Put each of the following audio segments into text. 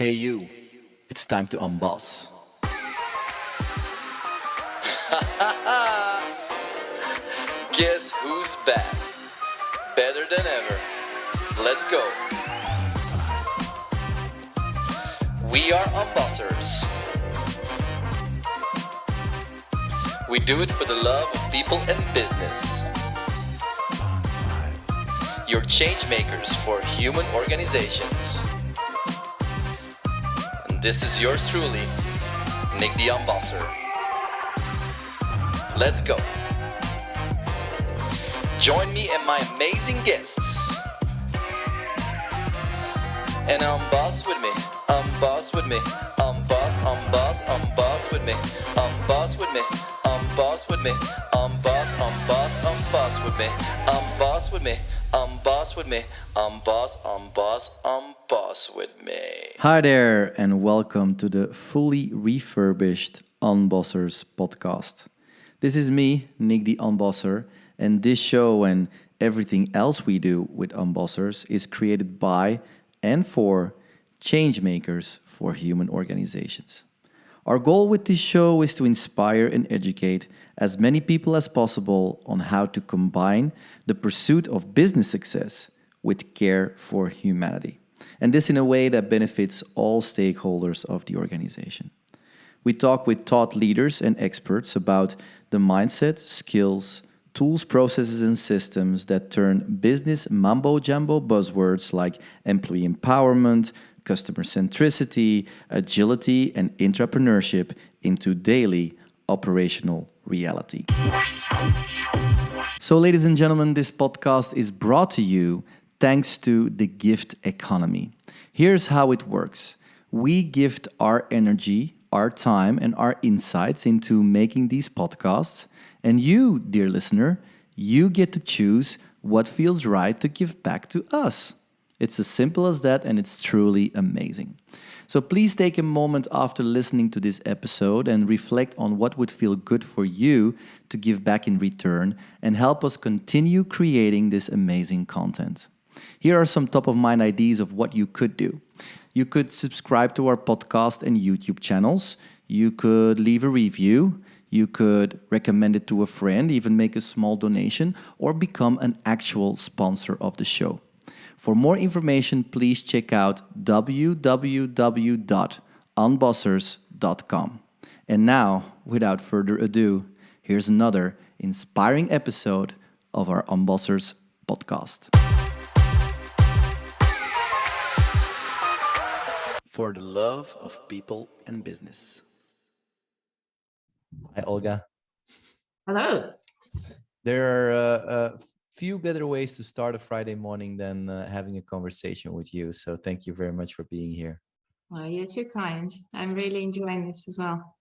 Hey you, it's time to unboss. Guess who's back? Better than ever. Let's go. We are unbossers. We do it for the love of people and business. You're change makers for human organizations. And this is yours truly, Nick the Unbosser. Let's go. Join me and my amazing guests. And unboss with me. Unboss with me. Unboss with me. Unboss with me. Unboss with me. Unboss with me. Unboss with me. Unboss with me. Unboss with me. Hi there, and welcome to the fully refurbished Unbossers podcast. This is me, Nick the Unbosser, and this show and everything else we do with Unbossers is created by and for change makers for human organizations. Our goal with this show is to inspire and educate as many people as possible on how to combine the pursuit of business success with care for humanity. And this in a way that benefits all stakeholders of the organization. We talk with thought leaders and experts about the mindset, skills, tools, processes, and systems that turn business mambo-jumbo buzzwords like employee empowerment, customer centricity, agility, and entrepreneurship into daily operational reality. So, ladies and gentlemen, this podcast is brought to you thanks to the gift economy. Here's how it works. We gift our energy, our time, and our insights into making these podcasts. And you, dear listener, you get to choose what feels right to give back to us. It's as simple as that, and it's truly amazing. So please take a moment after listening to this episode and reflect on what would feel good for you to give back in return and help us continue creating this amazing content. Here are some top-of-mind ideas of what you could do. You could subscribe to our podcast and YouTube channels. You could leave a review. You could recommend it to a friend, even make a small donation, or become an actual sponsor of the show. For more information, please check out www.unbossers.com. And now, without further ado, here's another inspiring episode of our Unbossers podcast. For the love of people and business. Hi, Olga. Hello. There are a few better ways to start a Friday morning than having a conversation with you. So thank you very much for being here. Well, you're too kind. I'm really enjoying this as well.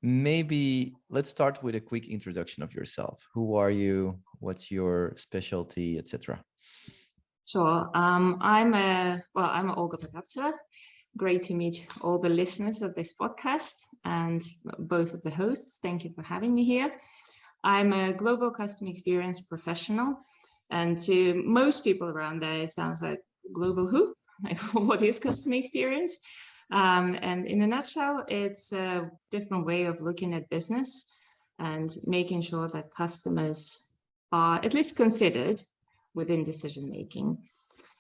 Maybe let's start with a quick introduction of yourself. Who are you? What's your specialty, etc.? Sure. I'm Olga Potaptseva. Great to meet all the listeners of this podcast and both of the hosts. Thank you for having me here. I'm a global customer experience professional, and to most people around there, it sounds like global who? Like, what is customer experience? And in a nutshell, it's a different way of looking at business and making sure that customers are at least considered within decision making.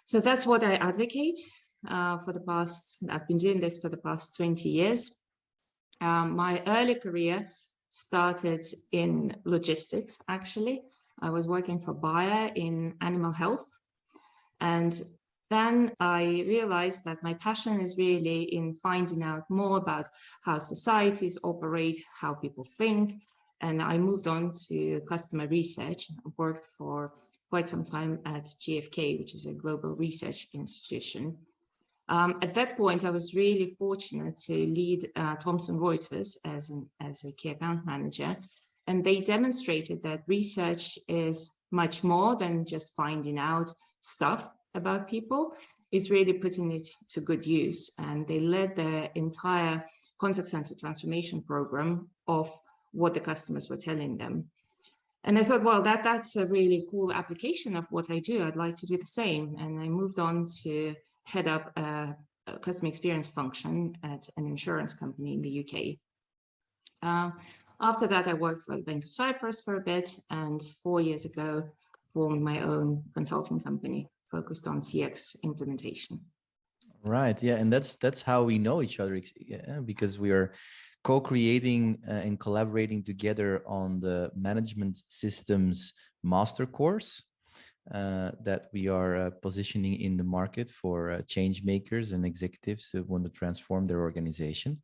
So that's what I advocate for the past. I've been doing this for the past 20 years. My early career started in logistics, actually. I was working for Bayer in animal health. And then I realized that my passion is really in finding out more about how societies operate, how people think. And I moved on to customer research. I worked for quite some time at GfK, which is a global research institution. At that point, I was really fortunate to lead Thomson Reuters as a key account manager, and they demonstrated that research is much more than just finding out stuff about people. It's really putting it to good use, and they led the entire contact center transformation program of what the customers were telling them. And I thought, well, that's a really cool application of what I do. I'd like to do the same. And I moved on to head up a customer experience function at an insurance company in the UK. After that, I worked for the Bank of Cyprus for a bit, and 4 years ago, formed my own consulting company focused on CX implementation. Right. Yeah. And that's how we know each other, because we are co-creating and collaborating together on the management systems master course that we are positioning in the market for change makers and executives who want to transform their organization.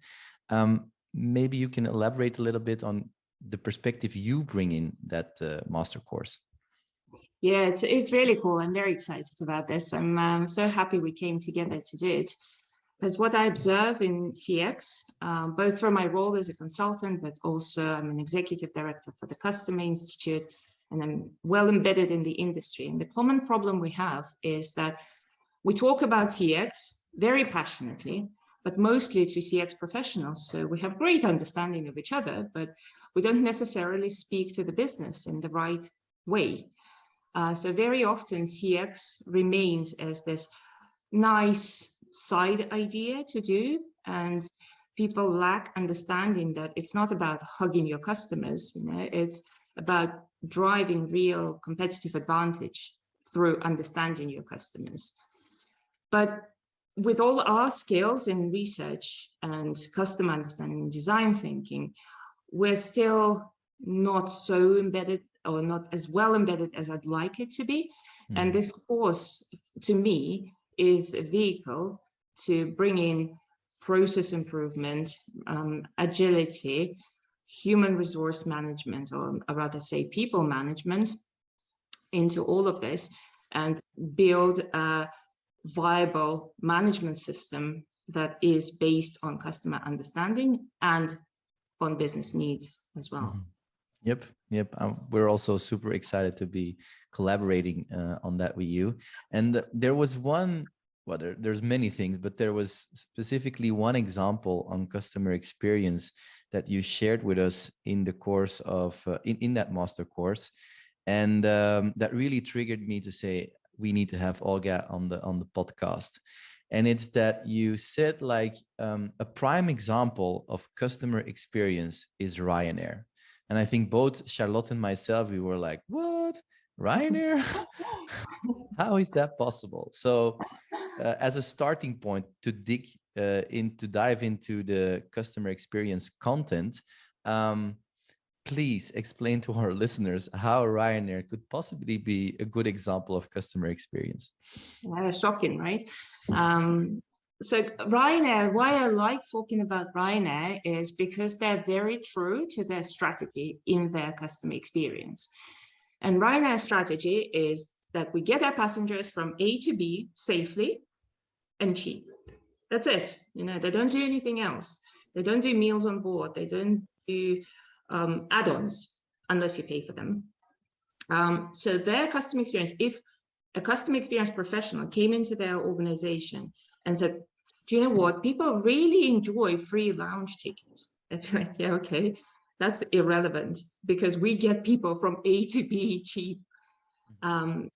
Maybe you can elaborate a little bit on the perspective you bring in that master course. Yeah, it's really cool. I'm very excited about this. I'm so happy we came together to do it. Because what I observe in CX, both from my role as a consultant, but also I'm an executive director for the Customer Institute, and I'm well embedded in the industry. And the common problem we have is that we talk about CX very passionately, but mostly to CX professionals. So we have great understanding of each other, but we don't necessarily speak to the business in the right way. So very often CX remains as this nice side idea to do, and people lack understanding that it's not about hugging your customers, it's about driving real competitive advantage through understanding your customers. But with all our skills in research and customer understanding and design thinking, we're still not so embedded or not as well embedded as I'd like it to be. And this course, to me, is a vehicle to bring in process improvement, agility, human resource management, or rather say people management, into all of this and build a viable management system that is based on customer understanding and on business needs as well. Yep. We're also super excited to be collaborating on that with you. And there was one, well, there's many things, but there was specifically one example on customer experience that you shared with us in the course of, in that master course. And that really triggered me to say, we need to have Olga on the podcast. And it's that you said like a prime example of customer experience is Ryanair. And I think both Charlotte and myself, we were like, what? Ryanair? How is that possible? So as a starting point to dive into the customer experience content, please explain to our listeners how Ryanair could possibly be a good example of customer experience. Shocking, right? So Ryanair, why I like talking about Ryanair is because they're very true to their strategy in their customer experience. And Ryanair's strategy is that we get our passengers from A to B safely and cheap. That's it. They don't do anything else. They don't do meals on board. They don't do add-ons unless you pay for them. So their customer experience, if a customer experience professional came into their organization and said, do you know what? People really enjoy free lounge tickets. It's like, yeah, okay, that's irrelevant because we get people from A to B cheap.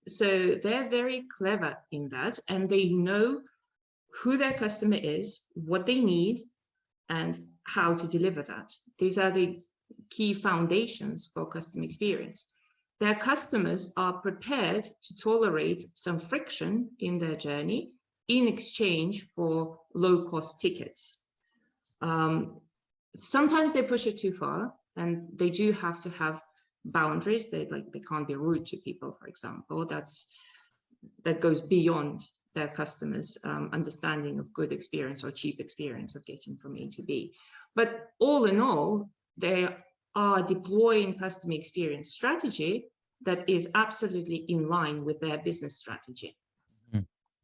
So they're very clever in that, and they know who their customer is, what they need, and how to deliver that. These are the key foundations for customer experience. Their customers are prepared to tolerate some friction in their journey in exchange for low-cost tickets. Sometimes they push it too far, and they do have to have boundaries. They can't be rude to people, for example. That goes beyond their customers' understanding of good experience or cheap experience of getting from A to B. But all in all, they are deploying customer experience strategy that is absolutely in line with their business strategy.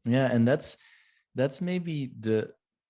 Yeah, and that's maybe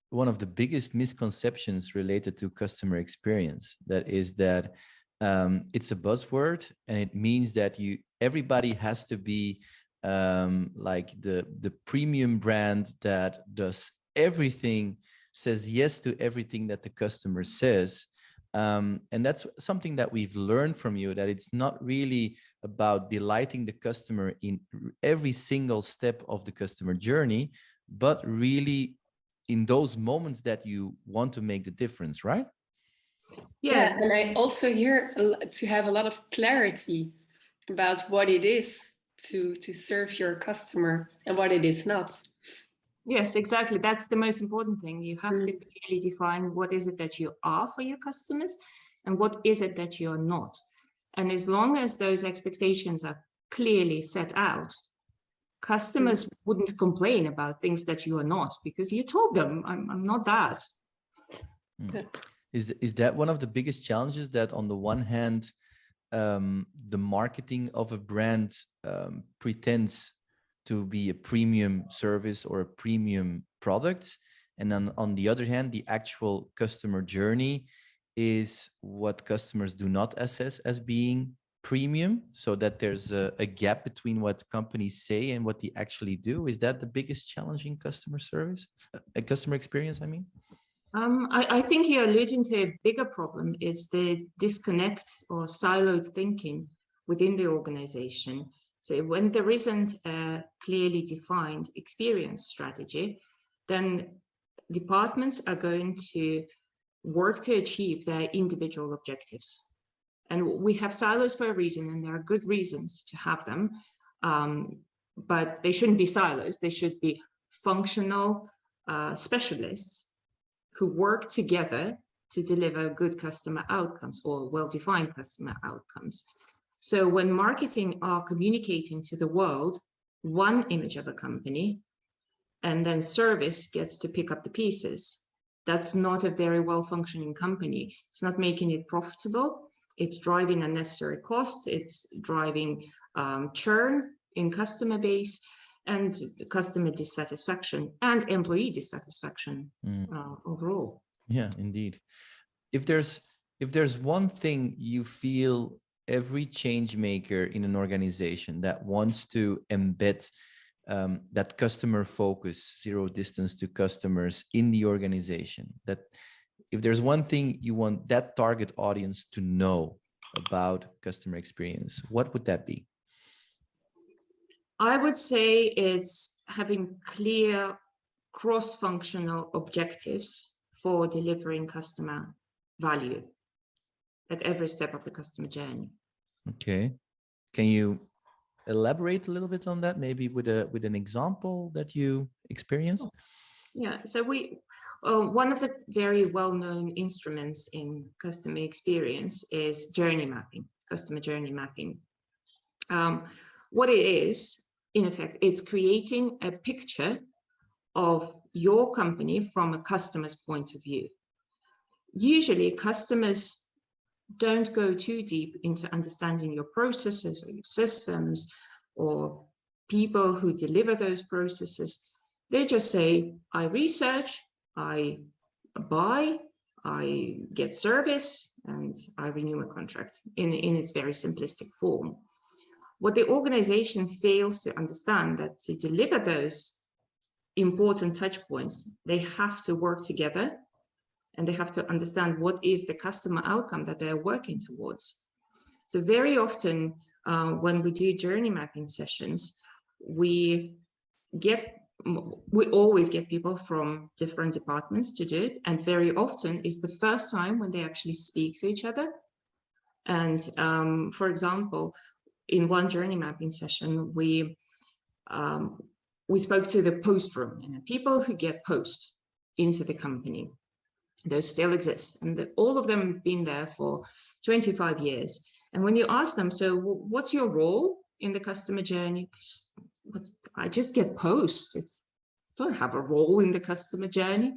one of the biggest misconceptions related to customer experience. That is that it's a buzzword, and it means that everybody has to be like the premium brand that does everything, says yes to everything that the customer says. And that's something that we've learned from you, that it's not really about delighting the customer in every single step of the customer journey, but really in those moments that you want to make the difference, right? Yeah, and I also hear to have a lot of clarity about what it is to serve your customer and what it is not. Yes, exactly. That's the most important thing. You have to clearly define what is it that you are for your customers and what is it that you're not. And as long as those expectations are clearly set out, customers wouldn't complain about things that you are not, because you told them, I'm not that. Is that one of the biggest challenges, that on the one hand, the marketing of a brand pretends to be a premium service or a premium product, and then on the other hand, the actual customer journey is what customers do not assess as being premium, so that there's a gap between what companies say and what they actually do? Is that the biggest challenge in customer service, customer experience, I mean? I think you're alluding to a bigger problem, is the disconnect or siloed thinking within the organization. So when there isn't a clearly defined experience strategy, then departments are going to work to achieve their individual objectives. And we have silos for a reason, and there are good reasons to have them, but they shouldn't be silos. They should be functional specialists who work together to deliver good customer outcomes or well-defined customer outcomes. So when marketing are communicating to the world one image of a company, and then service gets to pick up the pieces, that's not a very well-functioning company. It's not making it profitable. It's driving unnecessary costs. It's driving churn in customer base and customer dissatisfaction and employee dissatisfaction overall. Yeah, indeed. If there's one thing you feel every change maker in an organization that wants to embed that customer focus, zero distance to customers in the organization, that if there's one thing you want that target audience to know about customer experience, what would that be? I would say it's having clear cross-functional objectives for delivering customer value at every step of the customer journey. Okay. Can you elaborate a little bit on that, maybe with an example that you experienced? Yeah, so one of the very well-known instruments in customer experience is journey mapping, customer journey mapping. What it is, in effect, it's creating a picture of your company from a customer's point of view. Usually, customers don't go too deep into understanding your processes or your systems or people who deliver those processes. They just say, I research, I buy, I get service, and I renew a contract in its very simplistic form. What the organization fails to understand, that to deliver those important touch points, they have to work together, and they have to understand what is the customer outcome that they're working towards. So very often when we do journey mapping sessions, we always get people from different departments to do it, and very often is the first time when they actually speak to each other. And for example, in one journey mapping session, we spoke to the post room, people who get post into the company. Those still exist, and all of them have been there for 25 years. And when you ask them, so what's your role in the customer journey? I just get post. I don't have a role in the customer journey.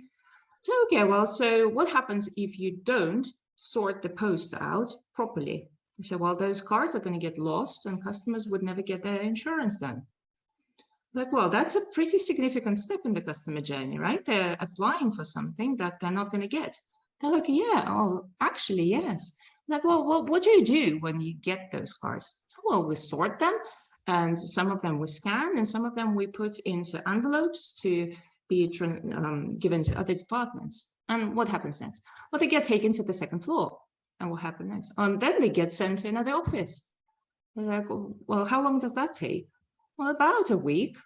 So, okay, well, so what happens if you don't sort the post out properly? I said, well, those cars are going to get lost and customers would never get their insurance done. Like, well, that's a pretty significant step in the customer journey, right? They're applying for something that they're not going to get. They're like, yeah, oh, actually, yes. Like, well, what do you do when you get those cars? So, well, we sort them, and some of them we scan, and some of them we put into envelopes to be given to other departments. And what happens next? Well, they get taken to the second floor. And what happens next? And then they get sent to another office. They're like, well, how long does that take? Well, about a week.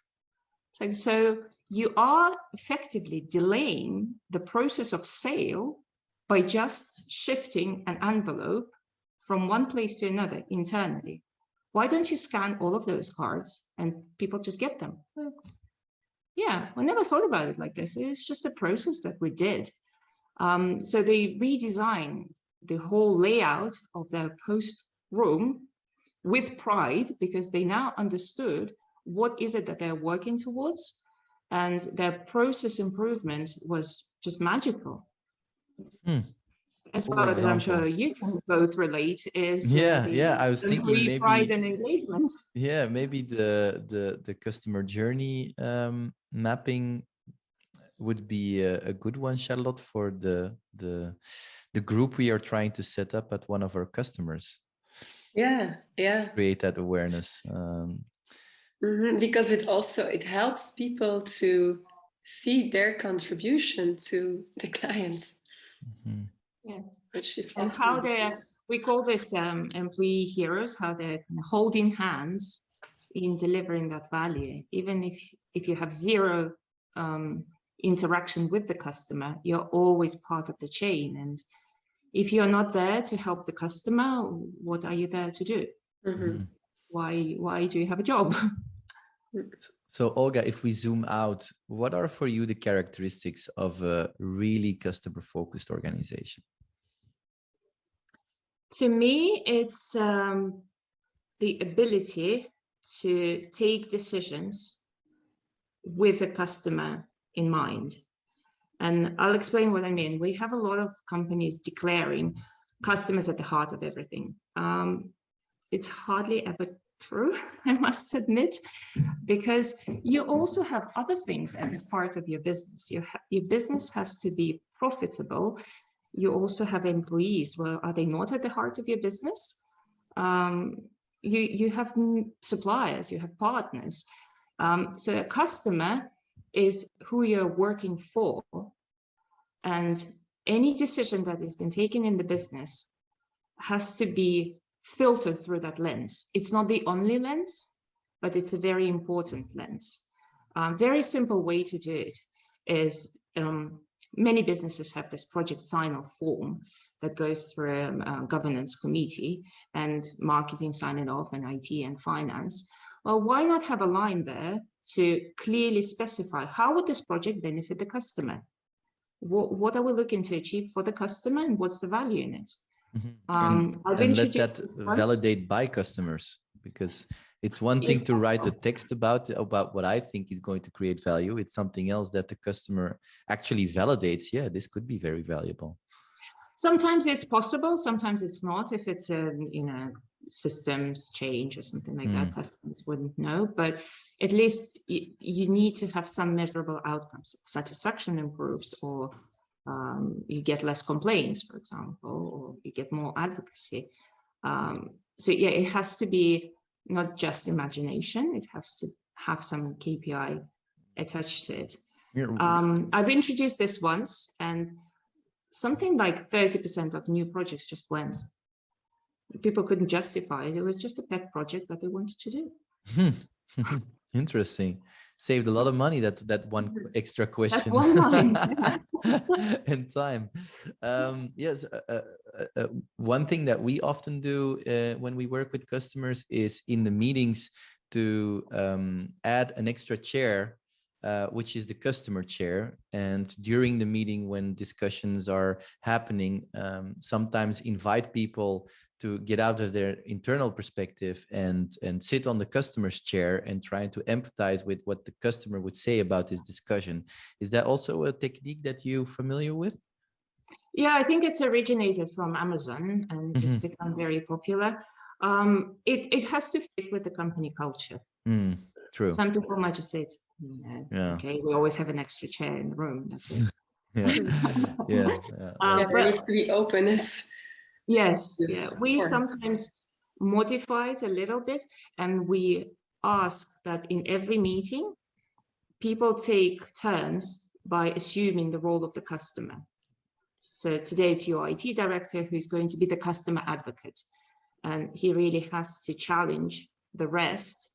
So you are effectively delaying the process of sale by just shifting an envelope from one place to another internally. Why don't you scan all of those cards and people just get them? Yeah, I never thought about it like this. It's just a process that we did. So they redesigned the whole layout of their post room with pride, because they now understood what is it that they're working towards, and their process improvement was just magical. As Cool well as I'm example. sure you can both relate, is I was thinking employee pride maybe and engagement. maybe the customer journey mapping would be a good one, Charlotte, for the group we are trying to set up at one of our customers. Yeah, Create that awareness. Because it helps people to see their contribution to the clients. Yeah. Which is And how we call this employee heroes, how they're holding hands in delivering that value. Even if you have zero interaction with the customer, you're always part of the chain. And if you're not there to help the customer, what are you there to do? Why do you have a job? So Olga, if we zoom out, what are for you the characteristics of a really customer-focused organization? To me, it's the ability to take decisions with the customer in mind. And I'll explain what I mean. We have a lot of companies declaring customers at the heart of everything. It's hardly ever true, I must admit, because you also have other things at the heart of your business. Your business has to be profitable. You also have employees. Well, are they not at the heart of your business? You have suppliers, you have partners. So a customer is who you're working for, and any decision that has been taken in the business has to be filtered through that lens. It's not the only lens, but it's a very important lens. Very simple way to do it is many businesses have this project sign-off form that goes through a governance committee, and marketing signing off, and IT and finance. Well, why not have a line there to clearly specify how would this project benefit the customer? What are we looking to achieve for the customer, and what's the value in it? And let that validate by customers, because it's one thing to write a text about what I think is going to create value. It's something else that the customer actually validates. Yeah, this could be very valuable. Sometimes it's possible, sometimes it's not. If it's a systems change or something like that, customers wouldn't know. But at least you need to have some measurable outcomes. Satisfaction improves, or you get less complaints, for example, or you get more advocacy. So yeah, it has to be not just imagination. It has to have some KPI attached to it. I've introduced this once, and something like 30% of new projects just went. People couldn't justify it. It was just a pet project that they wanted to do. Interesting. Saved a lot of money, that one extra question. That one line. And time. Yes. One thing that we often do when we work with customers is in the meetings to add an extra chair, which is the customer chair. And during the meeting, when discussions are happening, sometimes invite people to get out of their internal perspective and sit on the customer's chair and try to empathize with what the customer would say about this discussion. Is that also a technique that you're familiar with? Yeah, I think it's originated from Amazon, and it's become very popular. It has to fit with the company culture. True. Some people might just say, it's, okay, we always have an extra chair in the room. That's it. There needs to be openness. Yes, yeah. We sometimes modify it a little bit, and we ask that in every meeting, people take turns by assuming the role of the customer. So today it's your IT director who's going to be the customer advocate, and he really has to challenge the rest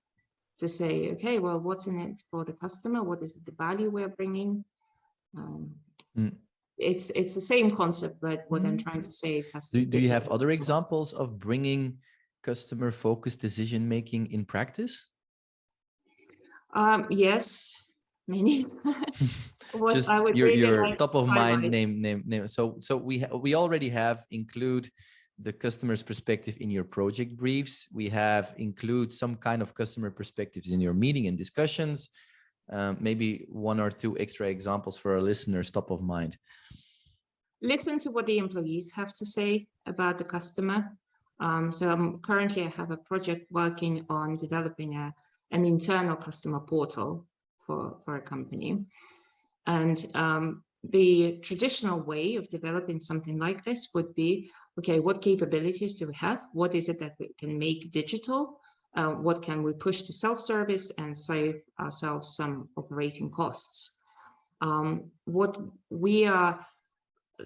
to say, okay, well, what's in it for the customer? What is the value we're bringing? It's the same concept, but what I'm trying to say has to Do you have other examples of bringing customer-focused decision-making in practice? Yes, many. Just I would your really like top of to mind highlight. name. So we already have include the customer's perspective in your project briefs. We have include some kind of customer perspectives in your meeting and discussions. Maybe one or two extra examples for our listeners top of mind. Listen to what the employees have to say about the customer. So currently I have a project working on developing an internal customer portal for a company. And the traditional way of developing something like this would be, okay, what capabilities do we have? What is it that we can make digital? What can we push to self-service and save ourselves some operating costs? What we are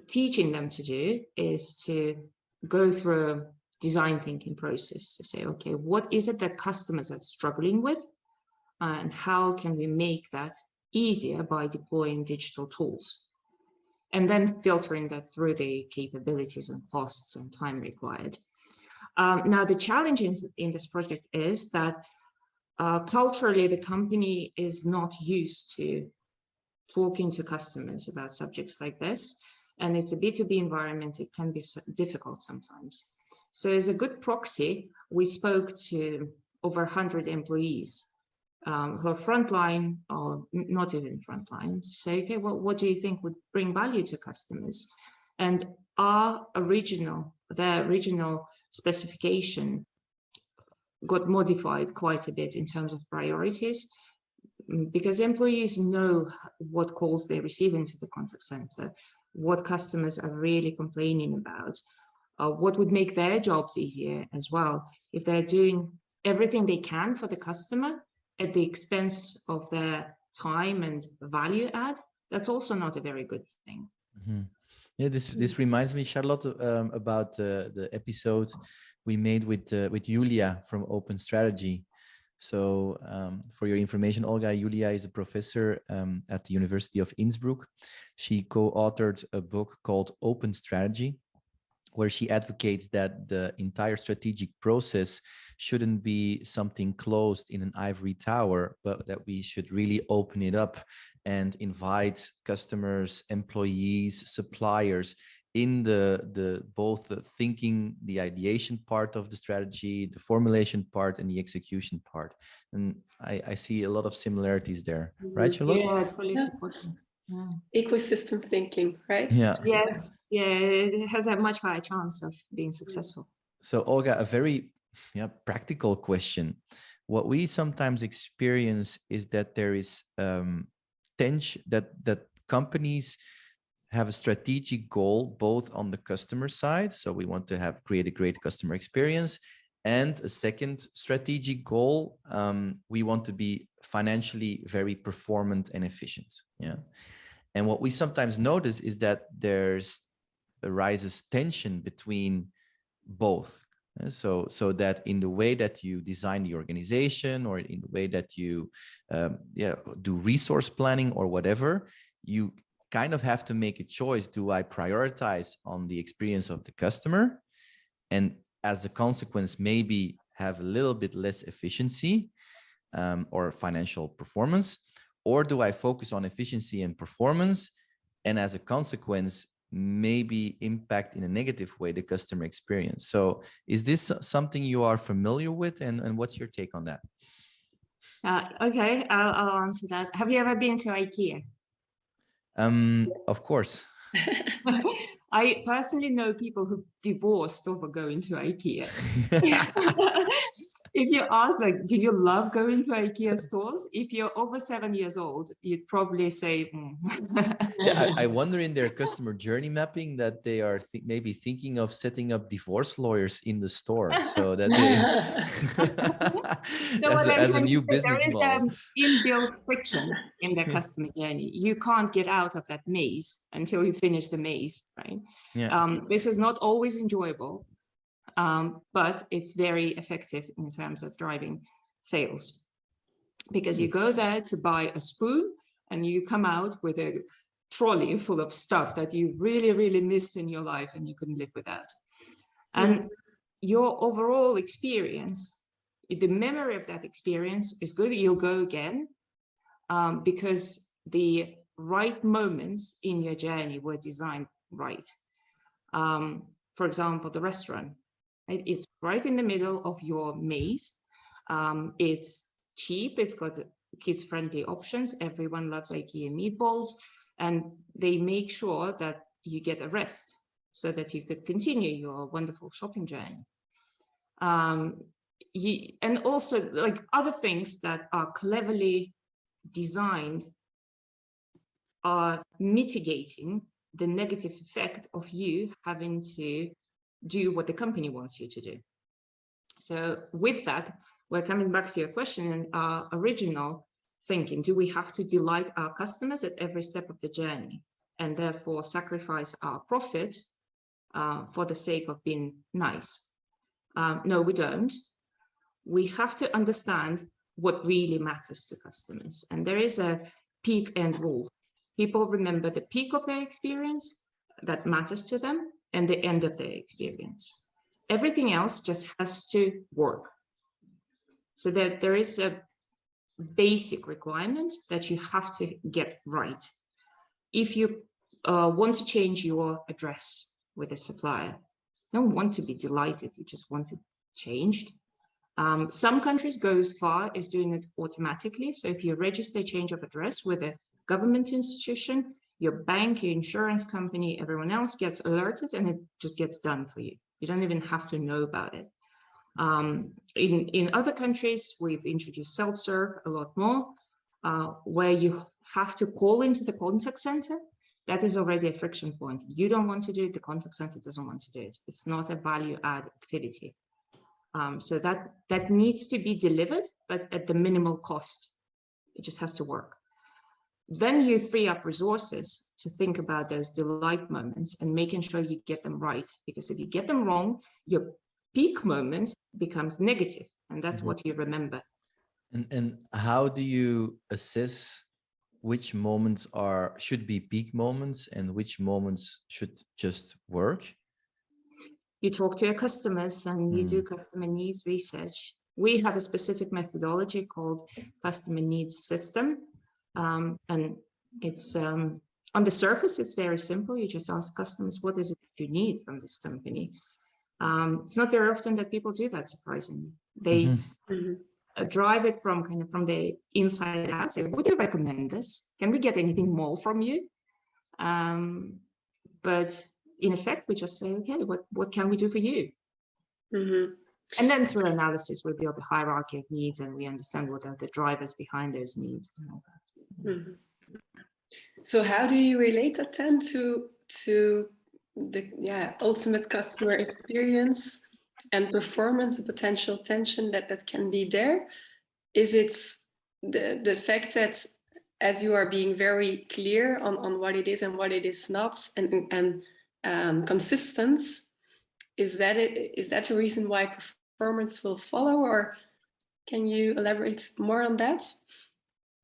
teaching them to do is to go through a design thinking process to say, okay, what is it that customers are struggling with? And how can we make that easier by deploying digital tools? And then filtering that through the capabilities and costs and time required. Now, the challenge in this project is that culturally, the company is not used to talking to customers about subjects like this. And it's a B2B environment, it can be difficult sometimes. So as a good proxy, we spoke to over 100 employees who are frontline or not even frontline, to say, okay, well, what do you think would bring value to customers? And their original specification got modified quite a bit in terms of priorities, because employees know what calls they receive into the contact center, what customers are really complaining about, what would make their jobs easier as well. If they're doing everything they can for the customer at the expense of their time and value add, that's also not a very good thing. Mm-hmm. Yeah, this reminds me, Charlotte, about the episode we made with Julia from Open Strategy. So for your information, Olga, Julia is a professor at the University of Innsbruck. She co-authored a book called Open Strategy, where she advocates that the entire strategic process shouldn't be something closed in an ivory tower, but that we should really open it up and invite customers, employees, suppliers in both the thinking, the ideation part of the strategy, the formulation part, and the execution part. And I see a lot of similarities there, right, Charlotte? Yeah, fully important. Yeah. Ecosystem thinking, right? Yeah. Yes, yeah, it has a much higher chance of being successful. So Olga, a very practical question. What we sometimes experience is that there is tension, that companies have a strategic goal both on the customer side, so we want to create a great customer experience, and a second strategic goal, we want to be financially very performant and efficient. Yeah. And what we sometimes notice is that arises tension between both. So that in the way that you design the organization, or in the way that you do resource planning or whatever, you kind of have to make a choice. Do I prioritize on the experience of the customer, and as a consequence maybe have a little bit less efficiency or financial performance? Or do I focus on efficiency and performance, and as a consequence, maybe impact in a negative way the customer experience? So is this something you are familiar with, and what's your take on that? Okay, I'll answer that. Have you ever been to IKEA? Of course. I personally know people who divorced over going to IKEA. If you ask, like, do you love going to IKEA stores? If you're over 7 years old, you'd probably say, Yeah, I wonder in their customer journey mapping that they are maybe thinking of setting up divorce lawyers in the store, so that they as a new business model. Inbuilt friction in their customer journey. You can't get out of that maze until you finish the maze, right? Yeah. This is not always enjoyable, but it's very effective in terms of driving sales. because you go there to buy a spoon and you come out with a trolley full of stuff that you really, really missed in your life and you couldn't live without. And your overall experience, the memory of that experience is good. You'll go again because the right moments in your journey were designed right. For example, the restaurant, it's right in the middle of your maze. It's cheap, it's got kids-friendly options. Everyone loves IKEA meatballs, and they make sure that you get a rest so that you could continue your wonderful shopping journey. And also like other things that are cleverly designed are mitigating the negative effect of you having to do what the company wants you to do. So with that, we're coming back to your question and our original thinking. Do we have to delight our customers at every step of the journey and therefore sacrifice our profit for the sake of being nice? No, we don't. We have to understand what really matters to customers. And there is a peak end rule. People remember the peak of their experience that matters to them and the end of their experience. Everything else just has to work. So that there is a basic requirement that you have to get right. If you want to change your address with a supplier, you don't want to be delighted, you just want it changed. Some countries go as far as doing it automatically. So if you register a change of address with a government institution, your bank, your insurance company, everyone else gets alerted and it just gets done for you. You don't even have to know about it. In other countries, we've introduced self-serve a lot more, where you have to call into the contact center. That is already a friction point. You don't want to do it, the contact center doesn't want to do it. It's not a value-add activity. So that needs to be delivered, but at the minimal cost. It just has to work. Then you free up resources to think about those delight moments and making sure you get them right. Because if you get them wrong, your peak moment becomes negative, and that's what you remember. And how do you assess which moments should be peak moments and which moments should just work? You talk to your customers and you do customer needs research. We have a specific methodology called customer needs system. And it's on the surface, it's very simple. You just ask customers, what is it that you need from this company? It's not very often that people do that, surprisingly. They drive it from the inside out. Say, would you recommend this? Can we get anything more from you? But in effect, we just say, okay, what can we do for you? And then through analysis, we build a hierarchy of needs and we understand what are the drivers behind those needs and all that. So how do you relate that then to the ultimate customer experience and performance, the potential tension that can be there? Is it the fact that as you are being very clear on what it is and what it is not and consistent, is that a reason why performance will follow, or can you elaborate more on that?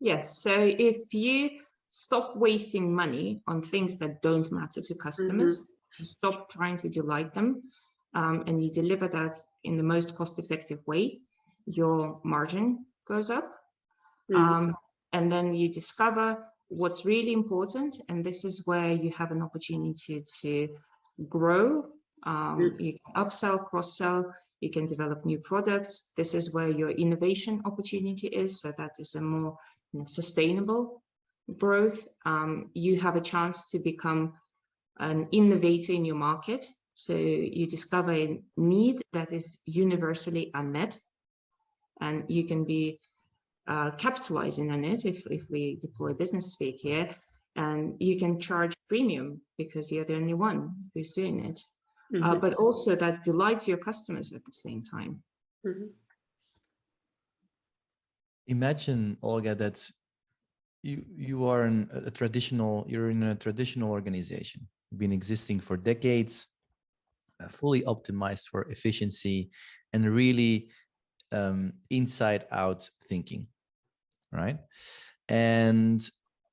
Yes, so if you stop wasting money on things that don't matter to customers, you stop trying to delight them, and you deliver that in the most cost-effective way, your margin goes up. And then you discover what's really important, and this is where you have an opportunity to grow. You can upsell, cross-sell, you can develop new products. This is where your innovation opportunity is, so that is a more sustainable growth. You have a chance to become an innovator in your market. So you discover a need that is universally unmet, and you can be capitalizing on it if we deploy business speak here, and you can charge premium because you're the only one who's doing it. But also that delights your customers at the same time. Imagine, Olga, that you are in a traditional organization. You've been existing for decades, fully optimized for efficiency and really inside out thinking. right? And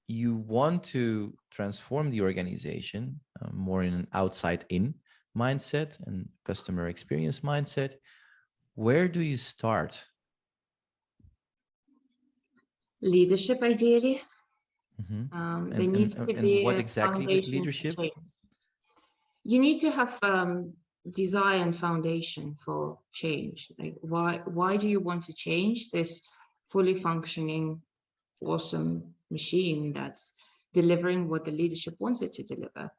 you want to transform the organization more in an outside-in mindset and customer experience mindset. Where do you start? Leadership, ideally. Mm-hmm. There needs to be what a exactly with foundation for leadership? change. You need to have desire and foundation for change. Like, why do you want to change this fully functioning, awesome machine that's delivering what the leadership wants it to deliver?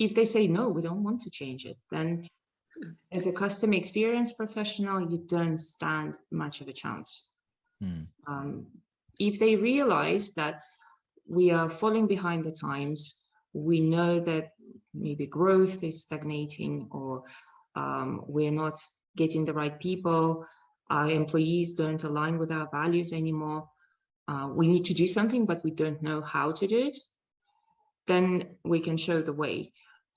If they say, no, we don't want to change it, then as a customer experience professional, you don't stand much of a chance. If they realize that we are falling behind the times, we know that maybe growth is stagnating, or we're not getting the right people, our employees don't align with our values anymore, we need to do something, but we don't know how to do it, then we can show the way.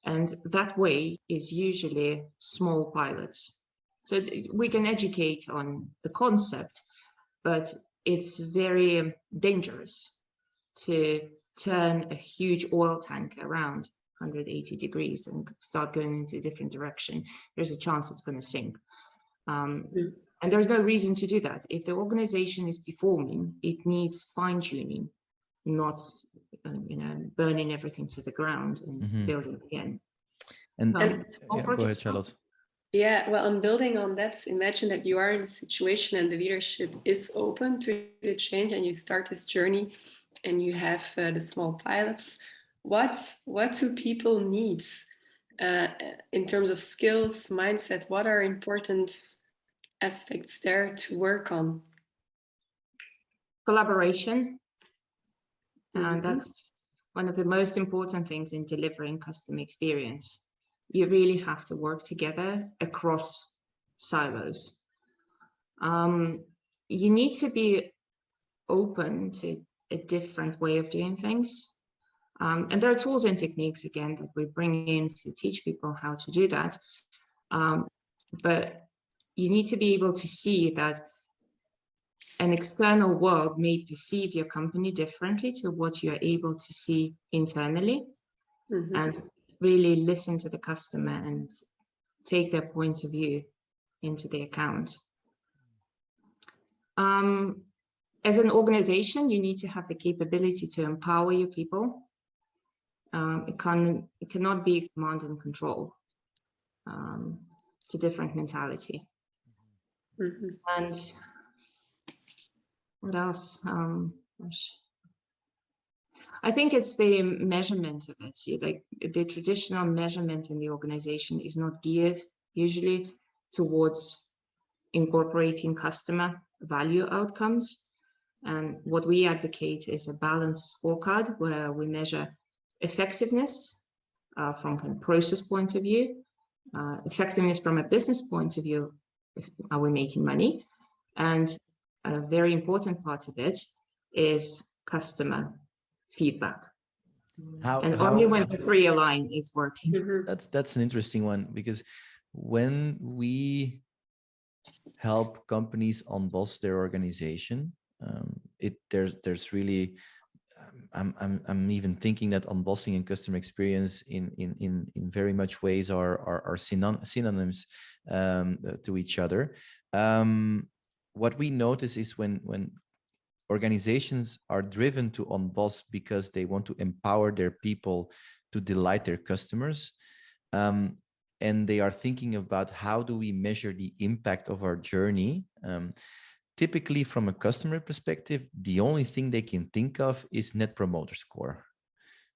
And that way is usually small pilots. So we can educate on the concept, but it's very dangerous to turn a huge oil tank around 180 degrees and start going into a different direction. There's a chance it's going to sink. And there's no reason to do that. If the organization is performing, it needs fine-tuning, not burning everything to the ground and building again. And go ahead, Charlotte. Yeah, well, I'm building on that. Imagine that you are in a situation and the leadership is open to the change, and you start this journey and you have the small pilots. What do people need in terms of skills, mindset? What are important aspects there to work on? Collaboration. And that's one of the most important things in delivering customer experience. You really have to work together across silos. You need to be open to a different way of doing things. And there are tools and techniques, again, that we bring in to teach people how to do that. But you need to be able to see that an external world may perceive your company differently to what you're able to see internally, and really listen to the customer and take their point of view into the account. As an organization, you need to have the capability to empower your people. It cannot be command and control. It's a different mentality. And what else? I think it's the measurement of it. Like, the traditional measurement in the organization is not geared usually towards incorporating customer value outcomes. And what we advocate is a balanced scorecard where we measure effectiveness from a process point of view, effectiveness from a business point of view, are we making money? And a very important part of it is customer feedback. Only when the three align is working. That's an interesting one, because when we help companies unboss their organization, there's really I'm even thinking that unbossing and customer experience in very much ways are synonyms to each other. What we notice is when organizations are driven to unboss because they want to empower their people to delight their customers, and they are thinking about how do we measure the impact of our journey. Typically, from a customer perspective, the only thing they can think of is Net Promoter Score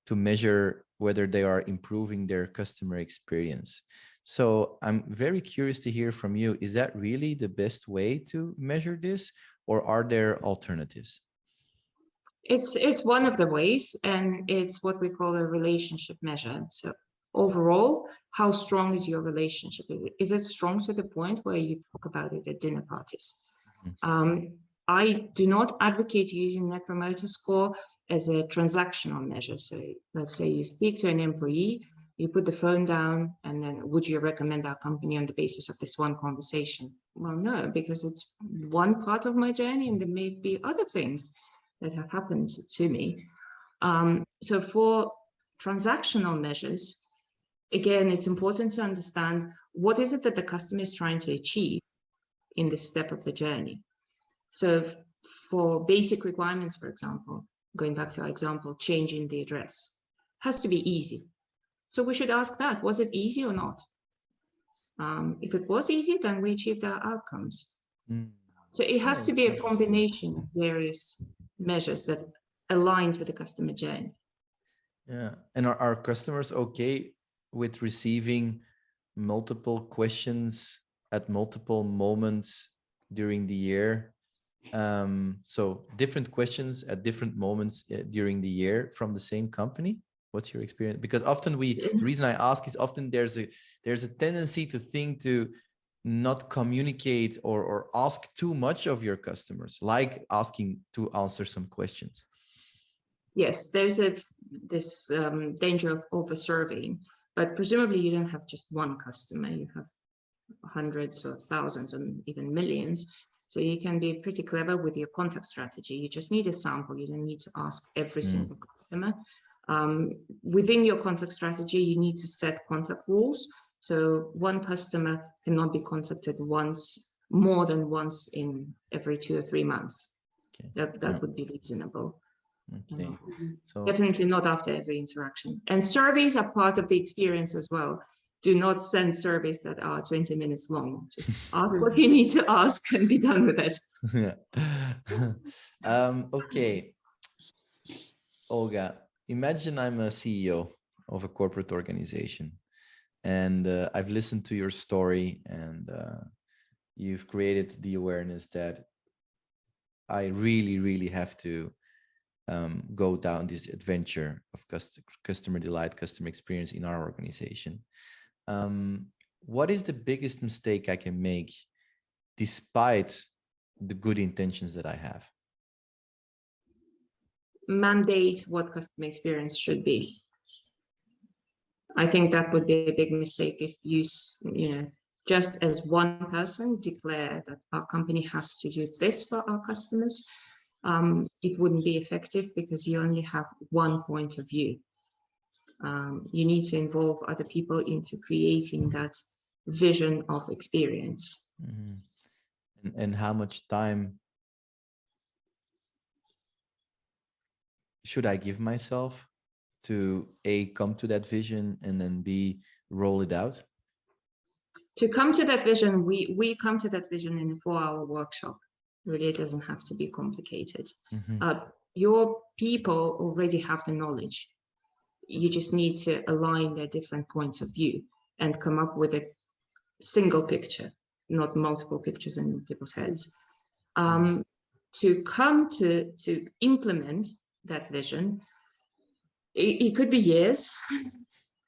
to measure whether they are improving their customer experience. So I'm very curious to hear from you. Is that really the best way to measure this, or are there alternatives? It's one of the ways, and it's what we call a relationship measure. So overall, how strong is your relationship? Is it strong to the point where you talk about it at dinner parties? I do not advocate using Net Promoter Score as a transactional measure. So let's say you speak to an employee, you put the phone down, and then would you recommend our company on the basis of this one conversation? Well, no, because it's one part of my journey and there may be other things that have happened to me. So for transactional measures, again, it's important to understand what is it that the customer is trying to achieve in this step of the journey. So for basic requirements, for example, going back to our example, changing the address has to be easy. So we should ask that, was it easy or not? If it was easy, then we achieved our outcomes. So it has to be a combination of various measures that align to the customer journey. Yeah. And are customers okay with receiving multiple questions at multiple moments during the year? So different questions at different moments during the year from the same company? What's your experience? Because often the reason I ask is often there's a tendency to think to not communicate or ask too much of your customers, like asking to answer some questions. Yes, there's this danger of over-surveying, but presumably you don't have just one customer, you have hundreds or thousands and even millions. So you can be pretty clever with your contact strategy. You just need a sample. You don't need to ask every single customer. Within your contact strategy, you need to set contact rules. So one customer cannot be contacted more than once in every 2 or 3 months. Okay. That would be reasonable. Okay. So definitely not after every interaction. And surveys are part of the experience as well. Do not send surveys that are 20 minutes long. Just ask what you need to ask and be done with it. Yeah. Okay. Olga, imagine I'm a CEO of a corporate organization, and I've listened to your story, and you've created the awareness that I really, really have to go down this adventure of customer delight, customer experience in our organization. What is the biggest mistake I can make despite the good intentions that I have? Mandate what customer experience should be. I think that would be a big mistake if you just as one person declare that our company has to do this for our customers. It wouldn't be effective because you only have one point of view. You need to involve other people into creating that vision of experience. Mm-hmm. And how much time should I give myself to A, come to that vision, and then B, roll it out? To come to that vision, we come to that vision in a 4-hour workshop. Really, it doesn't have to be complicated. Mm-hmm. Your people already have the knowledge. You just need to align their different points of view and come up with a single picture, not multiple pictures in people's heads. To come to implement that vision, it could be years.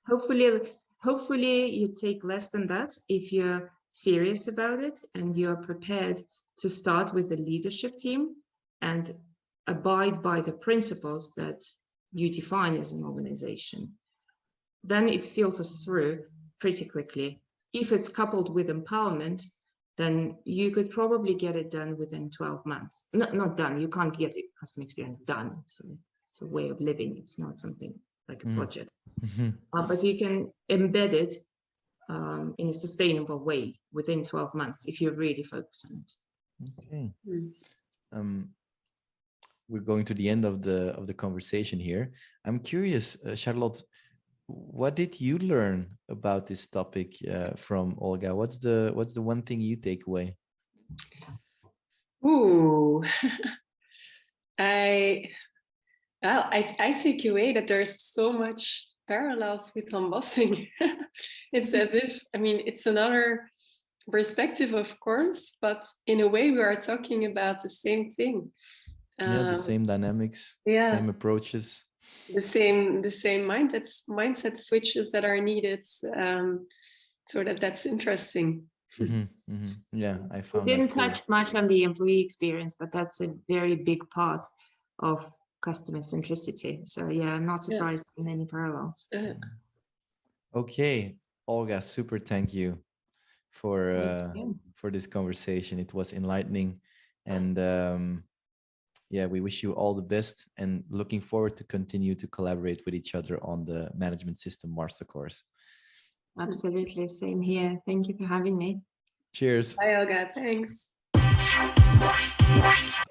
Hopefully you take less than that if you're serious about it and you're prepared to start with the leadership team and abide by the principles that you define as an organization. Then it filters through pretty quickly. If it's coupled with empowerment, then you could probably get it done within 12 months. Not done, you can't get the customer experience done. It's a way of living. It's not something like a project. Mm-hmm. But you can embed it in a sustainable way within 12 months if you really focus on it. Okay. We're going to the end of the conversation here. I'm curious, Charlotte, what did you learn about this topic from Olga? What's the one thing you take away? Ooh, I take away that there's so much parallels with embossing. It's as if, it's another perspective, of course, but in a way we are talking about the same thing. The same dynamics, same approaches. The same mindset switches that are needed. So that's interesting. Mm-hmm, mm-hmm. Yeah, I found we didn't touch much on the employee experience, but that's a very big part of customer centricity. So yeah, I'm not surprised in any parallels. Okay, Olga, super thank you for this conversation. It was enlightening, and yeah, we wish you all the best and looking forward to continue to collaborate with each other on the management system master course. Absolutely. Same here. Thank you for having me. Cheers. Bye, Olga. Thanks.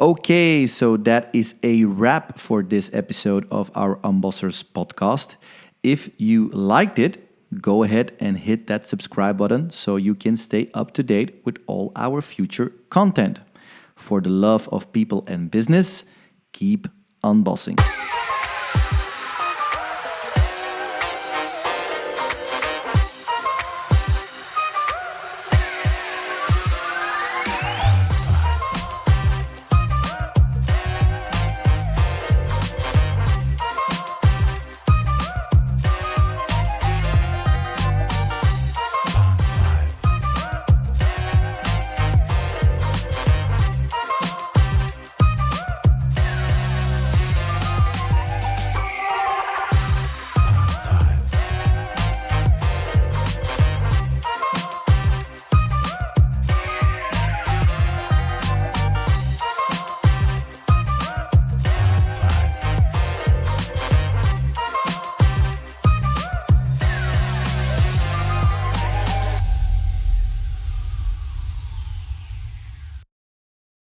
Okay, so that is a wrap for this episode of our Unbossers podcast. If you liked it, go ahead and hit that subscribe button so you can stay up to date with all our future content. For the love of people and business, keep unbossing.